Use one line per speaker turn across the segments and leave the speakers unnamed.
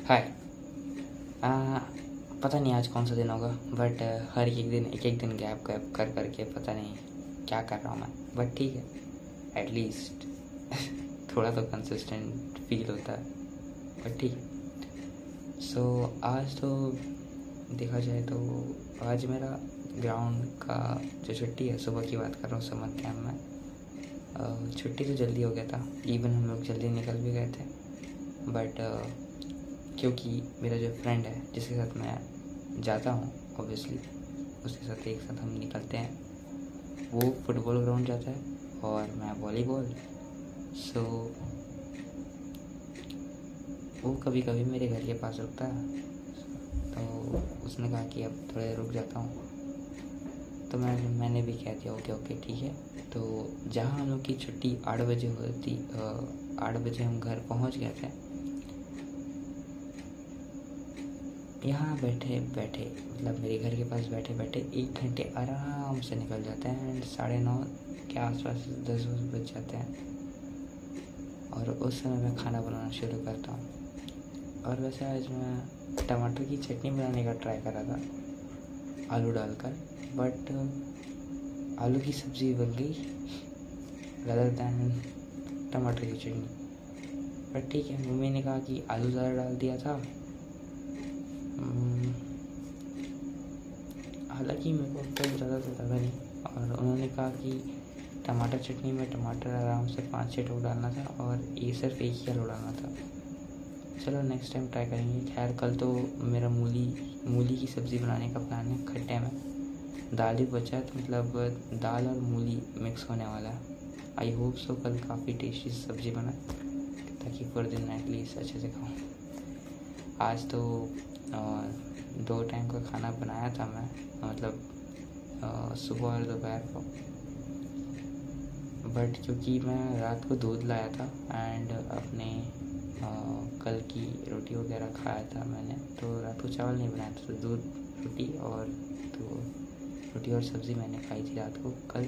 हाय। पता नहीं आज कौन सा दिन होगा, बट हर एक एक दिन गैप गैप कर करके पता नहीं क्या कर रहा हूँ मैं, बट ठीक है, एटलीस्ट थोड़ा तो कंसिस्टेंट फील होता है, बट ठीक है। सो आज तो देखा जाए तो आज मेरा ग्राउंड का जो छुट्टी है, सुबह की बात कर रहा हूँ, समर कैम्प में छुट्टी तो जल्दी हो गया था, इवन हम लोग जल्दी निकल भी गए थे, बट क्योंकि मेरा जो फ्रेंड है जिसके साथ मैं जाता हूँ, ऑब्वियसली उसके साथ एक साथ हम निकलते हैं, वो फुटबॉल ग्राउंड जाता है और मैं वॉलीबॉल। सो वो कभी कभी मेरे घर के पास रुकता है, तो उसने कहा कि अब थोड़े रुक जाता हूँ, तो मैंने भी कह दिया ओके ओके ठीक है। तो जहाँ हम लोग की छुट्टी 8 बजे होती, 8 बजे हम घर पहुँच गए थे। यहाँ बैठे बैठे मतलब मेरे घर के पास बैठे बैठे 1 घंटे आराम से निकल जाते हैं एंड 9:30 के आसपास 10 बज जाते हैं, और उस समय मैं खाना बनाना शुरू करता हूँ। और वैसे आज मैं टमाटर की चटनी बनाने का ट्राई कर रहा था आलू डालकर, बट आलू की सब्ज़ी बन गई रदर दैन टमाटर की चटनी। बट ठीक है, मम्मी ने कहा कि आलू ज़्यादा डाल दिया था, हालांकि मेरे को तो ज़्यादा तो लगा नहीं, और उन्होंने कहा कि टमाटर चटनी में टमाटर आराम से 5-6 ठोक डालना था और ये सिर्फ एक ही आलू डालना था। चलो नेक्स्ट टाइम ट्राई करेंगे। खैर कल तो मेरा मूली की सब्ज़ी बनाने का प्लान है, खट्टे में दाल ही बचा है, तो मतलब दाल और मूली मिक्स होने वाला है। आई होप सो कल काफ़ी टेस्टी सब्ज़ी बना, ताकि पूरे दिन एटलीस्ट अच्छे से खाऊँ। आज तो 2 टाइम का खाना बनाया था मैं, मतलब सुबह और दोपहर को, बट क्योंकि मैं रात को दूध लाया था एंड अपने कल की रोटी वगैरह खाया था मैंने, तो रात को चावल नहीं बनाया था, तो दूध रोटी और सब्ज़ी मैंने खाई थी रात को कल।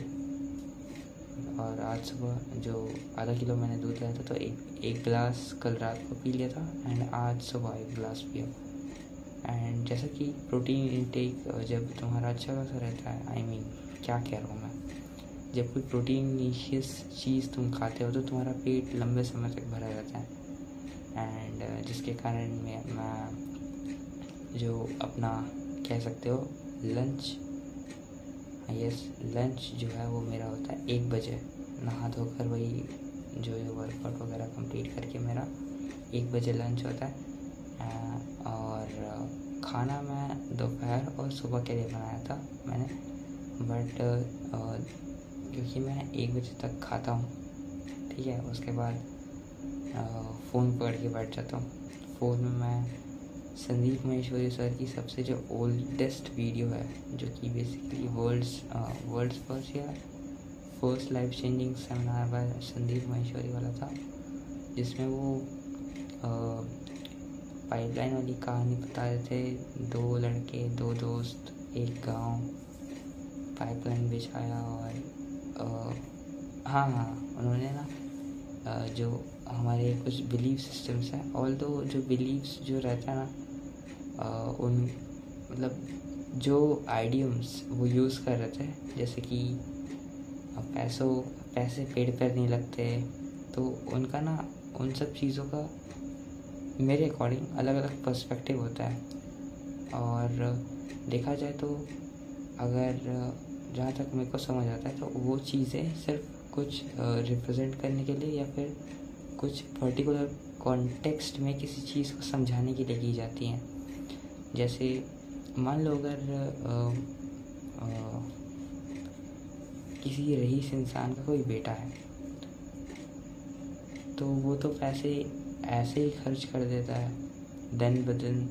और आज सुबह जो आधा किलो मैंने दूध लाया था, तो एक गिलास कल रात को पी लिया था एंड आज सुबह 1 गिलास पिया। एंड जैसा कि प्रोटीन इनटेक जब तुम्हारा अच्छा खासा रहता है, क्या कह रहा हूँ मैं, जब कोई प्रोटीनिशियस चीज़ तुम खाते हो तो तुम्हारा पेट लंबे समय तक भरा रहता है, एंड जिसके कारण मैं जो अपना कह सकते हो लंच जो है वो मेरा होता है 1 बजे, नहा धोकर वही जो वर्कआउट वगैरह कंप्लीट करके मेरा 1 बजे लंच होता है। और खाना मैं दोपहर और सुबह के लिए बनाया था मैंने, बट क्योंकि मैं 1 बजे तक खाता हूँ, ठीक है, उसके बाद फ़ोन पकड़ के बैठ जाता हूँ। फ़ोन में मैं संदीप महेश्वरी सर की सबसे जो ओल्डेस्ट वीडियो है, जो कि बेसिकली वर्ल्ड्स फर्स्ट या first life changing seminar by Sandeep Maheshwari वाला था, जिसमें वो पाइपलाइन वाली कहानी बता रहे थे। 2 लड़के 2 दोस्त एक गांव पाइपलाइन बिछाया, और उन्होंने ना जो हमारे कुछ बिलीफ सिस्टम्स हैं, ऑल्दो जो बिलीव्स जो रहता है ना, उन मतलब जो आइडियम्स वो यूज़ कर रहे थे, जैसे कि पैसे पेड़ पर नहीं लगते, तो उनका ना उन सब चीज़ों का मेरे अकॉर्डिंग अलग अलग पर्सपेक्टिव होता है। और देखा जाए तो अगर जहाँ तक मेरे को समझ आता है, तो वो चीज़ें सिर्फ कुछ रिप्रेजेंट करने के लिए या फिर कुछ पर्टिकुलर कॉन्टेक्स्ट में किसी चीज़ को समझाने के लिए की जाती हैं। जैसे मान लो अगर किसी रईस इंसान का कोई बेटा है, तो वो तो पैसे ऐसे ही खर्च कर देता है दिन ब दिन,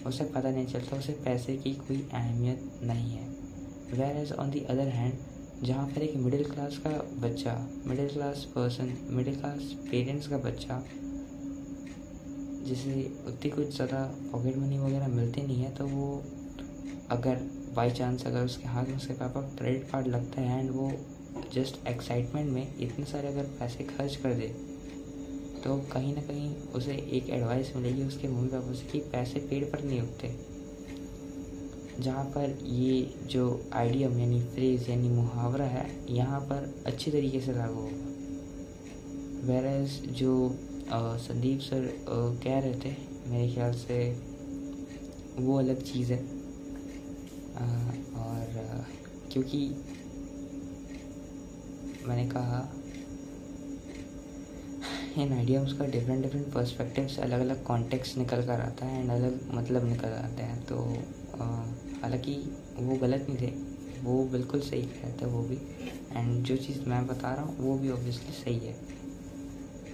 उसे पता नहीं चलता, उसे पैसे की कोई अहमियत नहीं है। Whereas on the other hand, जहाँ पर एक मिडिल क्लास का बच्चा, मिडिल क्लास पेरेंट्स का बच्चा, जिसे उतनी कुछ ज़्यादा पॉकेट मनी वगैरह मिलती नहीं है, तो वो अगर बाई चांस अगर उसके हाथ में उसके पापा क्रेडिट कार्ड लगता है एंड वो जस्ट एक्साइटमेंट में इतने सारे अगर पैसे खर्च कर दे, तो कहीं ना कहीं उसे एक एडवाइस मिलेगी उसके मम्मी पापा से कि पैसे पेड़ पर नहीं उगते, जहाँ पर ये जो आइडियम यानी फ्रेज़ यानी मुहावरा है यहाँ पर अच्छी तरीके से लागू होगा। वेरएज़ जो संदीप सर कह रहे थे, मेरे ख्याल से वो अलग चीज़ है। और क्योंकि मैंने कहा इन आइडियम्स का डिफरेंट पर्सपेक्टिव से अलग अलग कॉन्टेक्स्ट निकल कर आता है एंड अलग मतलब निकल आते हैं। तो हालांकि वो गलत नहीं थे, वो बिल्कुल सही कह थे वो भी, एंड जो चीज़ मैं बता रहा हूँ वो भी ऑब्वियसली सही है।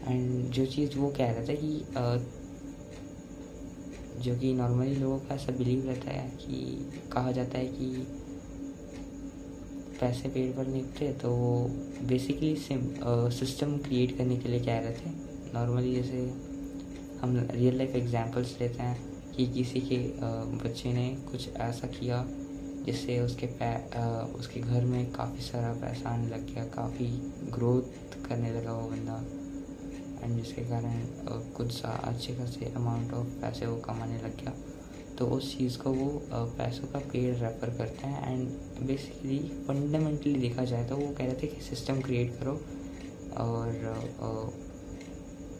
एंड जो चीज़ वो कह रहे थे कि जो कि नॉर्मली लोगों का ऐसा बिलीव रहता है कि कहा जाता है कि पैसे पेड़ पर नहीं उगते, तो वो बेसिकली सिस्टम क्रिएट करने के लिए कह रहे थे। नॉर्मली जैसे हम रियल लाइफ एग्जांपल्स लेते हैं कि किसी के बच्चे ने कुछ ऐसा किया जिससे उसके घर में काफ़ी सारा पैसा आने लग गया, काफ़ी ग्रोथ करने लगा वो बंदा, एंड जिसके कारण कुछ अच्छे खासे अमाउंट ऑफ पैसे वो कमाने लग गया। तो उस चीज़ को वो पैसों का पेड़ रेफर करते हैं। एंड बेसिकली फंडामेंटली देखा जाए तो वो कह रहे थे कि सिस्टम क्रिएट करो, और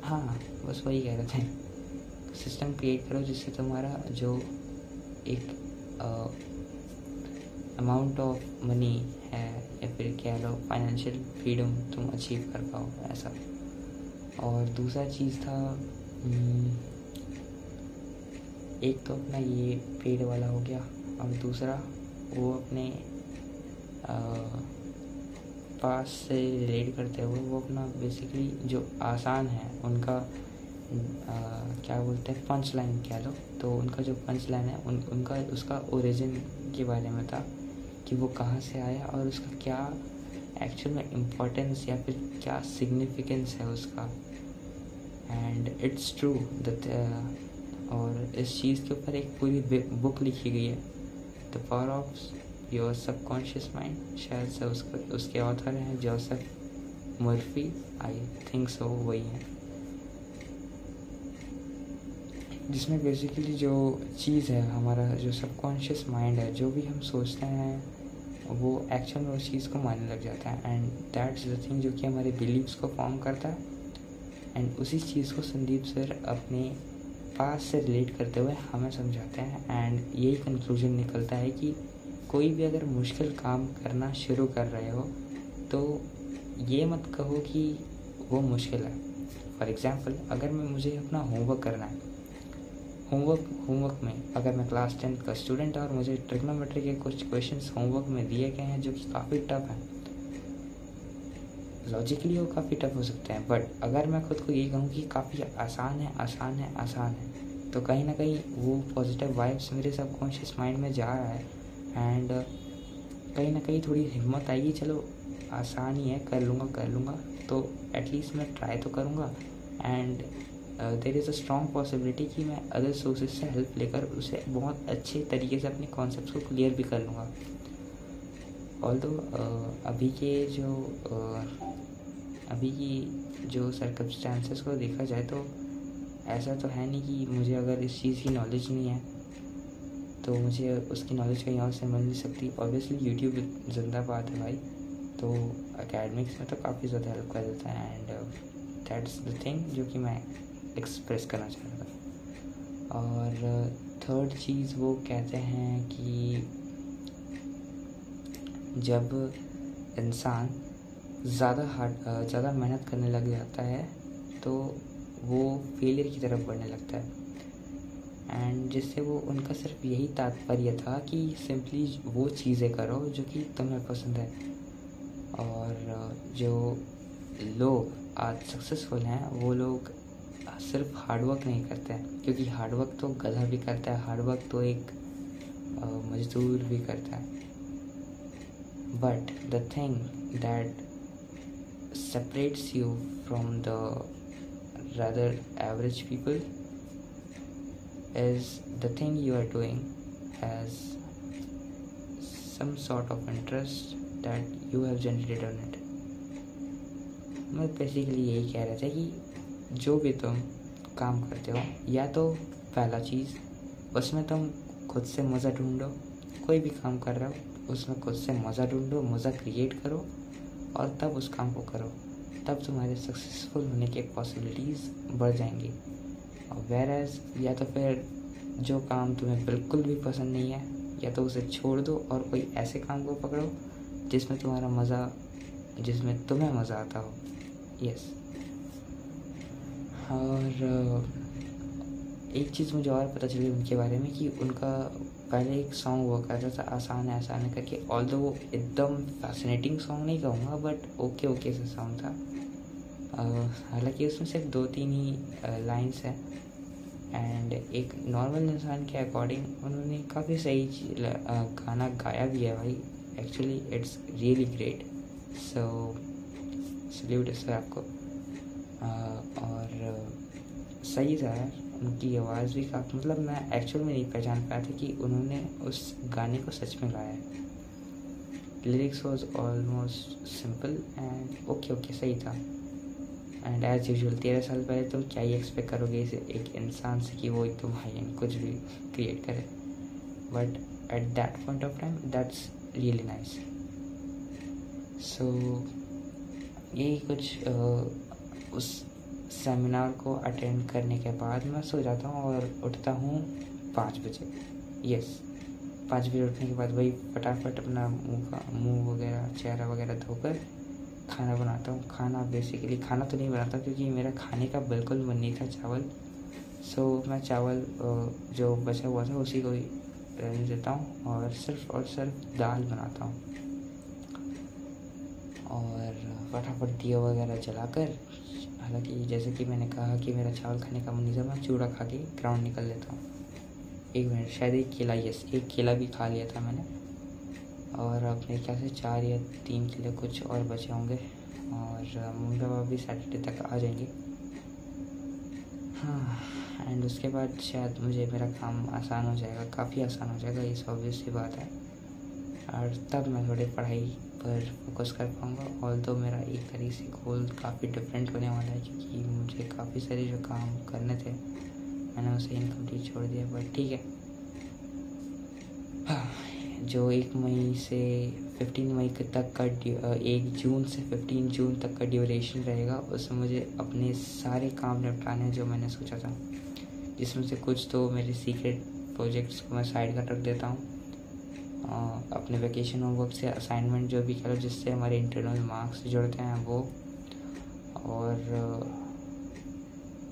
हाँ बस वही कह रहे थे, सिस्टम क्रिएट करो जिससे तुम्हारा जो एक अमाउंट ऑफ मनी है या फिर कह लो फाइनेंशियल फ्रीडम तुम अचीव कर पाओ ऐसा। और दूसरा चीज़ था एक तो अपना ये पेड़ वाला हो गया, और दूसरा वो अपने पास से रिलेट करते हुए वो अपना बेसिकली जो आसान है उनका क्या बोलते हैं पंच लाइन कह लो, तो उनका जो पंच लाइन है उनका उसका ओरिजिन के बारे में था कि वो कहाँ से आया और उसका क्या एक्चुअल में इम्पोर्टेंस या फिर क्या सिग्निफिकेंस है उसका। एंड इट्स ट्रू दैट और इस चीज़ के ऊपर एक पूरी बुक लिखी गई है, the power of your subconscious mind. शायद से उसके ऑथर हैं Joseph Murphy, I think so वही हैं, जिसमें बेसिकली जो चीज़ है हमारा जो सबकॉन्शियस माइंड है, जो भी हम सोचते हैं वो एक्चुअल में उस चीज़ को मानने लग जाता है। एंड दैट्स द थिंग जो कि हमारे बिलीव्स को फॉर्म करता है। एंड उसी चीज़ को संदीप सर अपने पास से रिलेट करते हुए हमें समझाते हैं। एंड यही कंक्लूजन निकलता है कि कोई भी अगर मुश्किल काम करना शुरू कर रहे हो तो ये मत कहो कि वो मुश्किल है। फॉर एग्ज़ाम्पल अगर मुझे अपना होमवर्क करना है, होमवर्क में अगर मैं क्लास 10 का स्टूडेंट और मुझे ट्रिग्नोमेट्री के कुछ क्वेश्चंस होमवर्क में दिए गए हैं जो कि काफ़ी टफ हैं, लॉजिकली वो काफ़ी टफ हो सकते हैं, बट अगर मैं खुद को ये कहूँ कि काफ़ी आसान है तो कहीं ना कहीं वो पॉजिटिव वाइब्स मेरे सबकॉन्शियस माइंड में जा रहा है। एंड कहीं ना कहीं थोड़ी हिम्मत आएगी, चलो आसान ही है, कर लूँगा, तो एटलीस्ट मैं ट्राई तो करूँगा। And there is a strong possibility कि मैं अदर सोर्सेज से हेल्प लेकर उसे बहुत अच्छे तरीके से अपने कॉन्सेप्ट्स को क्लियर भी कर लूँगा। ऑल्दो अभी की जो सर्कमस्टांसेस को देखा जाए तो ऐसा तो है नहीं कि मुझे अगर इस चीज़ की नॉलेज नहीं है तो मुझे उसकी नॉलेज कहीं और से मिल नहीं सकती। ऑब्वियसली यूट्यूब जिंदाबाद है भाई, तो एकेडमिक्स में तो काफ़ी ज़्यादा हेल्प कर देता है। एंड दैट्स द थिंग जो कि मैं एक्सप्रेस करना चाह रहा था। और थर्ड चीज़ वो कहते हैं कि जब इंसान ज़्यादा मेहनत करने लग जाता है तो वो फेलियर की तरफ बढ़ने लगता है। एंड जिससे वो उनका सिर्फ यही तात्पर्य था कि सिंपली वो चीज़ें करो जो कि तुम्हें पसंद है। और जो लोग आज सक्सेसफुल हैं वो लोग सिर्फ हार्डवर्क नहीं करते हैं, क्योंकि हार्डवर्क तो गधा भी करता है, हार्डवर्क तो एक मजदूर भी करता है। But the thing that separates you from the rather average people is the thing you are doing has some sort of interest that you have generated on it। मैं बेसिकली यही कह रहा था कि जो भी तुम काम करते हो, या तो पहला चीज़ उसमें तुम खुद से मज़ा ढूंढो। कोई भी काम कर रहे हो उसमें खुद से मज़ा ढूंढो, मज़ा क्रिएट करो और तब उस काम को करो। तब तुम्हारे सक्सेसफुल होने के पॉसिबिलिटीज़ बढ़ जाएंगी। और वेरएज़ या तो फिर जो काम तुम्हें बिल्कुल भी पसंद नहीं है, या तो उसे छोड़ दो और कोई ऐसे काम को पकड़ो जिसमें तुम्हें मज़ा आता हो। यस। और एक चीज़ मुझे और पता चली उनके बारे में कि उनका पहले एक सॉन्ग हुआ करता था आसान है आसान है करके। ऑल्दो वो एकदम फैसिनेटिंग सॉन्ग नहीं कहूँगा, बट ओके सा सॉन्ग था। हालांकि उसमें सिर्फ 2-3 ही लाइन्स हैं, एंड एक नॉर्मल इंसान के अकॉर्डिंग उन्होंने काफ़ी सही गाना गाया भी है भाई। Actually it's really great, so salute sir आपको। और सही था यार, उनकी आवाज़ भी काफ़ी, मतलब मैं एक्चुअल में नहीं पहचान पाया था कि उन्होंने उस गाने को सच में गाया है। Lyrics was almost simple and okay सही था। एंड एज यूजुअल 13 साल पहले तुम क्या ही एक्सपेक्ट करोगे इसे एक इंसान से कि वो एकदम हाई एंड कुछ भी क्रिएट करे, but at that point of time that's really nice. So यही कुछ उस सेमिनार को अटेंड करने के बाद मैं सो जाता हूँ और उठता हूँ 5 बजे। यस, 5 बजे उठने के बाद वही फटाफट अपना मुँह वगैरह चेहरा वगैरह धोकर खाना बनाता हूँ। बेसिकली खाना तो नहीं बनाता क्योंकि मेरा खाने का बिल्कुल मन नहीं था चावल। सो मैं चावल जो बचा हुआ था उसी को ही रहने देता हूँ और सिर्फ दाल बनाता हूँ। और फटाफट दिया वगैरह जलाकर, हालांकि जैसे कि मैंने कहा कि मेरा चावल खाने का मन नहीं था, मैं चूड़ा खा के ग्राउंड निकल लेता हूँ। 1 मिनट, शायद एक केला भी खा लिया था मैंने। और अपने ख्याल से 4 या 3 केले कुछ और बचे होंगे। और मम्मी पापा भी सैटरडे तक आ जाएंगे। हाँ, एंड उसके बाद शायद मेरा काम आसान हो जाएगा, काफ़ी आसान हो जाएगा, ये ऑब्वियस सी बात है। और तब मैं थोड़ी पढ़ाई पर फोकस कर पाऊँगा। ऑल्दो मेरा एक तरीके से गोल काफ़ी डिफरेंट होने वाला है क्योंकि मुझे काफ़ी सारे जो काम करने थे मैंने उसे इनकम्प्लीट छोड़ दिया, बट ठीक है। जो 1 मई से 15 मई तक का 1 जून से 15 जून तक का ड्यूरेशन रहेगा, उसमें मुझे अपने सारे काम निपटाने जो मैंने सोचा था, जिसमें से कुछ तो मेरे सीक्रेट प्रोजेक्ट्स को मैं साइड का रख देता हूँ। अपने वेकेशन होमवर्क से असाइनमेंट जो भी करो जिससे हमारे इंटरनल मार्क्स जुड़ते हैं वो, और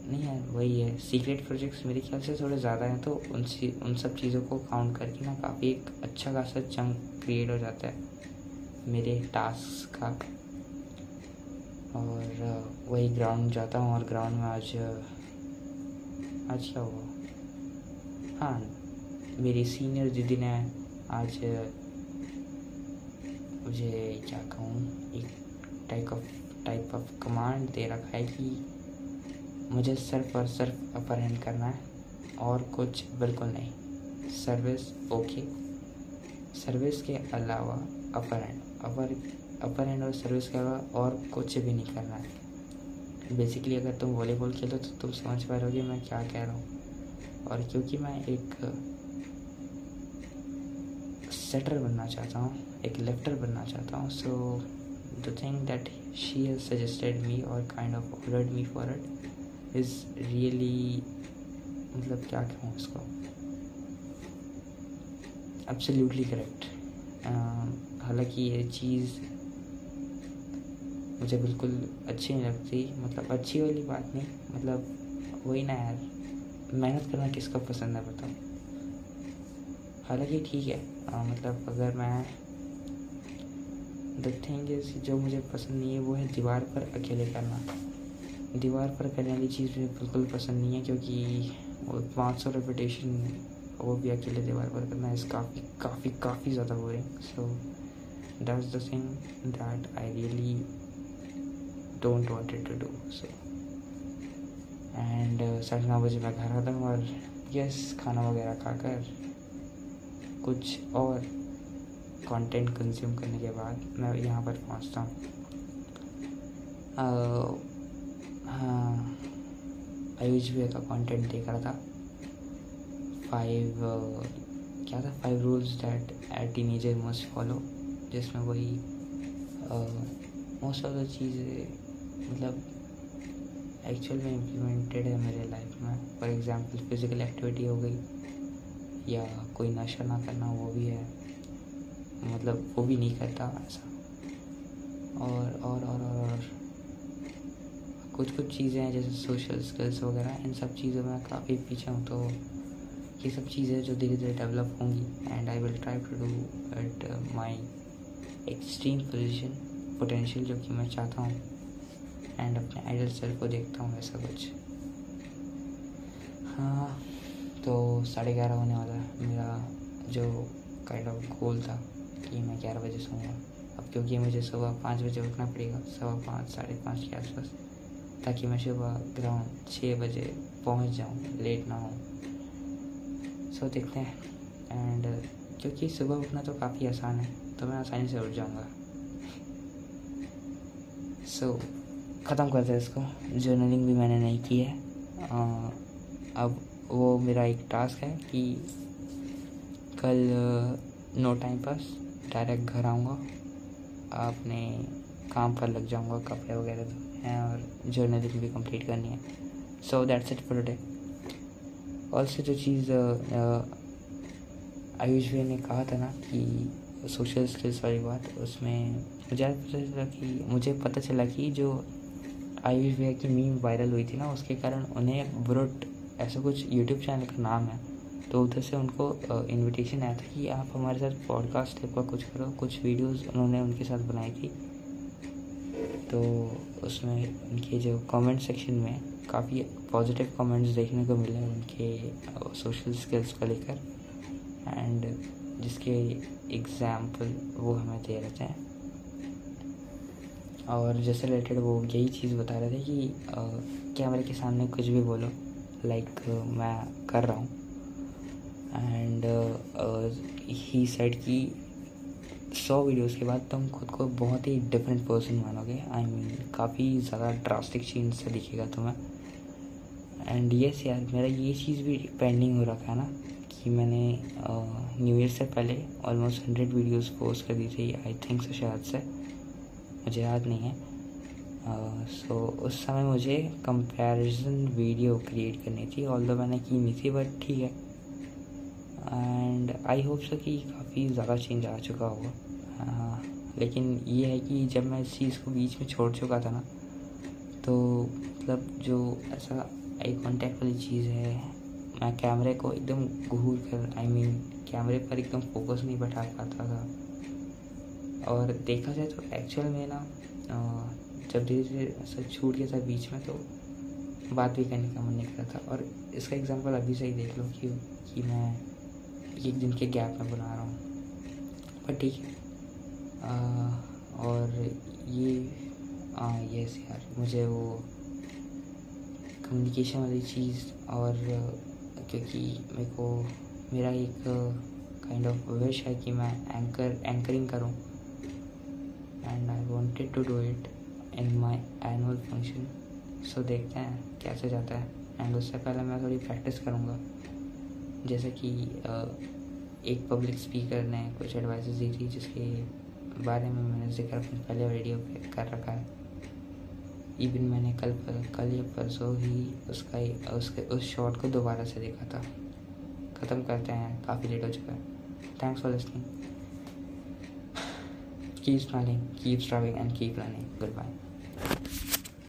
नहीं यार वही है, सीक्रेट प्रोजेक्ट्स मेरे ख्याल से थोड़े ज़्यादा हैं, तो उन सब चीज़ों को काउंट करके ना काफ़ी एक अच्छा खासा चंक क्रिएट हो जाता है मेरे टास्क का। और वही ग्राउंड जाता हूँ और ग्राउंड में आज क्या हुआ, हाँ मेरी सीनियर दीदी ने आज मुझे क्या कहूँ एक टाइप ऑफ कमांड दे रखा है कि मुझे सिर्फ और सिर्फ अपर हैंड करना है और कुछ बिल्कुल नहीं। सर्विस ओके, सर्विस के अलावा अपर हैंड और सर्विस के अलावा और कुछ भी नहीं करना है। बेसिकली अगर तुम वॉलीबॉल खेलो तो तुम समझ पा रहोगे मैं क्या कह रहा हूँ। और क्योंकि मैं एक सेटर बनना चाहता हूँ, एक लिफ्टर बनना चाहता हूँ, so the thing that she has suggested me और kind of ordered me for it is really, मतलब क्या कहूँ इसको, एब्सोल्युटली करेक्ट। हालांकि ये चीज़ मुझे बिल्कुल अच्छी नहीं लगती, मतलब अच्छी वाली बात नहीं, मतलब वही ना यार, मेहनत करना किसको पसंद है बताओ। हालांकि ठीक है, मतलब अगर मैं द थिंग इज़ जो मुझे पसंद नहीं है वो है दीवार पर अकेले करना। दीवार पर करने वाली चीज़ मुझे बिल्कुल पसंद नहीं है क्योंकि वो 500 रेपिटेशन वो भी अकेले दीवार पर करना इज़ काफ़ी ज़्यादा बोरिंग। So that's the thing that I really don't wanted to do. So and 9:30 बजे मैं घर आता हूँ और यस खाना वगैरह खाकर कुछ और कंटेंट कंज्यूम करने के बाद मैं यहाँ पर पहुँचता हूँ। हाँ आयुष्वे का कंटेंट देख रहा था। 5 rules that A teenager must follow, जिसमें वही मोस्ट ऑफ द चीज़ें मतलब एक्चुअल में इम्प्लीमेंटेड है मेरे लाइफ में। फॉर एग्जांपल फिज़िकल एक्टिविटी हो गई, या कोई नशा ना करना, वो भी है, मतलब वो भी नहीं करता ऐसा। और कुछ चीज़ें हैं जैसे सोशल स्किल्स वगैरह, इन सब चीज़ों में काफ़ी पीछे हूँ। तो ये सब चीज़ें जो धीरे धीरे डेवलप होंगी, and I will try to do at my extreme potential जो कि मैं चाहता हूँ, एंड अपने आइडल सेल्फ को देखता हूँ ऐसा कुछ। हाँ, तो 11:30 होने वाला है। मेरा जो काइंड ऑफ गोल था कि मैं 11 बजे सोऊंगा, अब क्योंकि मुझे सुबह 5 बजे उठना पड़ेगा, 5:15 5:30 के आसपास, ताकि मैं सुबह ग्राउंड 6 बजे पहुंच जाऊं, लेट ना हो। सो देखते हैं। एंड क्योंकि सुबह उठना तो काफ़ी आसान है, तो मैं आसानी से उठ जाऊंगा। सो ख़त्म करते हैं इसको। जर्नलिंग भी मैंने नहीं की है। अब वो मेरा एक टास्क है कि कल नो टाइम पास, डायरेक्ट घर आऊँगा, अपने काम पर लग जाऊँगा, कपड़े वगैरह धोने हैं और जर्नलिंग भी कंप्लीट करनी है। So that's it for today. Also जो चीज़ आयुष्वे ने कहा था ना कि सोशल स्किल्स वाली बात, उसमें मुझे पता चला कि जो आयुष्वे की मीम वायरल हुई थी ना, उसके कारण उन्हें ब्रुट ऐसा कुछ यूट्यूब चैनल का नाम है, तो उधर से उनको इनविटेशन आया था कि आप हमारे साथ पॉडकास्ट टाइप का कुछ करो। कुछ वीडियोस उन्होंने उनके साथ बनाई थी, तो उसमें उनके जो कमेंट सेक्शन में काफ़ी पॉजिटिव कमेंट्स देखने को मिले उनके सोशल स्किल्स को लेकर, एंड जिसके एग्जाम्पल वो हमें दे रहे थे। और जैसे रिलेटेड वो यही चीज़ बता रहे थे कि कैमरे के सामने कुछ भी बोलो, लाइक मैं कर रहा हूँ। एंड ही सेड कि 100 वीडियोस के बाद तुम खुद को बहुत ही डिफरेंट पर्सन मानोगे। आई मीन काफ़ी ज़्यादा ड्रास्टिक चेंज से दिखेगा तुम्हें। एंड यस यार, मेरा ये चीज़ भी पेंडिंग हो रखा है ना कि मैंने न्यू ईयर से पहले ऑलमोस्ट 100 वीडियोस पोस्ट कर दी थी, आई थिंक से, शायद से, मुझे याद नहीं है। सो उस समय मुझे कंपैरिजन वीडियो क्रिएट करनी थी, ऑल्दो मैंने की नहीं थी, बट ठीक है। एंड आई होप सो कि काफ़ी ज़्यादा चेंज आ चुका होगा। लेकिन ये है कि जब मैं इस चीज़ को बीच में छोड़ चुका था ना, तो मतलब जो ऐसा आई कॉन्टैक्ट वाली चीज़ है, मैं कैमरे को एकदम घूर कर, आई मीन कैमरे पर एकदम फोकस नहीं बैठा पाता था। और देखा जाए तो एक्चुअल में ना जब धीरे धीरे ऐसा छूट गया था बीच में, तो बात भी करने का मन नहीं कर रहा था। और इसका एग्जांपल अभी से ही देख लो कि मैं एक दिन के गैप में बना रहा हूँ, पर ठीक है। और ये यस यार, मुझे वो कम्युनिकेशन वाली चीज़, और क्योंकि मेरा एक काइंड ऑफ विश है कि मैं एंकरिंग करूँ, and I wanted to do it in my annual function. So देखते हैं कैसे जाता है। एंड उससे पहले मैं थोड़ी प्रैक्टिस करूँगा, जैसे कि एक पब्लिक स्पीकर ने कुछ एडवाइसेस दी थी, जिसके बारे में मैंने जिक्र अपने पहले वीडियो पे कर रखा है। इवन मैंने कल या परसों ही उस शॉट को दोबारा से देखा था। ख़त्म करते हैं, काफ़ी लेट हो चुका है। Thanks for listening. Keep smiling, keep striving and keep running. Good bye.